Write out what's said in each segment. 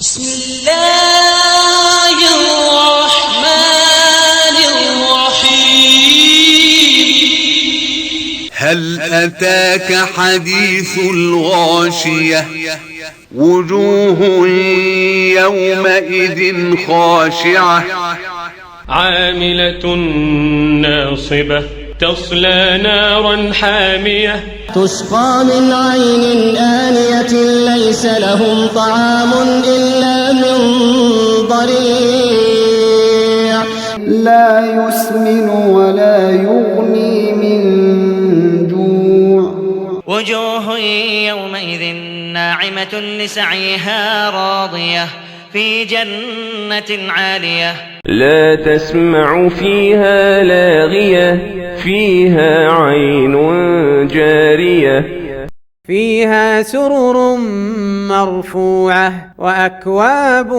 بسم الله الرحمن الرحيم هل أتاك حديث الغاشية وجوه يومئذ خاشعة عاملة ناصبة تصلى نارا حامية تسقى من عين آنية ليس لهم طعام إلا من ضريع لا يسمن ولا يغني من جوع وجوه يومئذ ناعمة لسعيها راضية في جنة عالية لا تسمع فيها لاغية فيها عين جارية فيها سرر مرفوعة وأكواب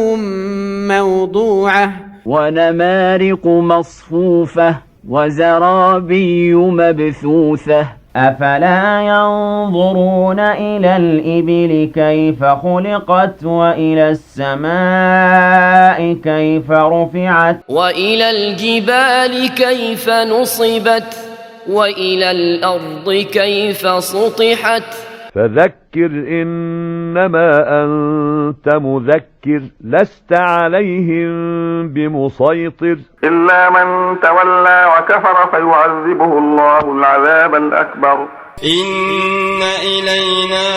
موضوعة ونمارق مصفوفة وزرابي مبثوثة أفلا ينظرون إلى الإبل كيف خلقت وإلى السماء كيف رفعت وإلى الجبال كيف نصبت وإلى الأرض كيف سطحت فذكر إنما أنت مذكر لست عليهم بمسيطر إلا من تولى وكفر فيعذبه الله العذاب الأكبر إن إلينا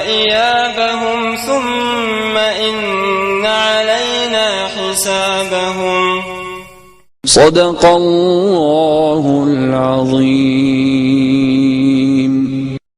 إيابهم ثم إن علينا حسابهم صدق الله العظيم.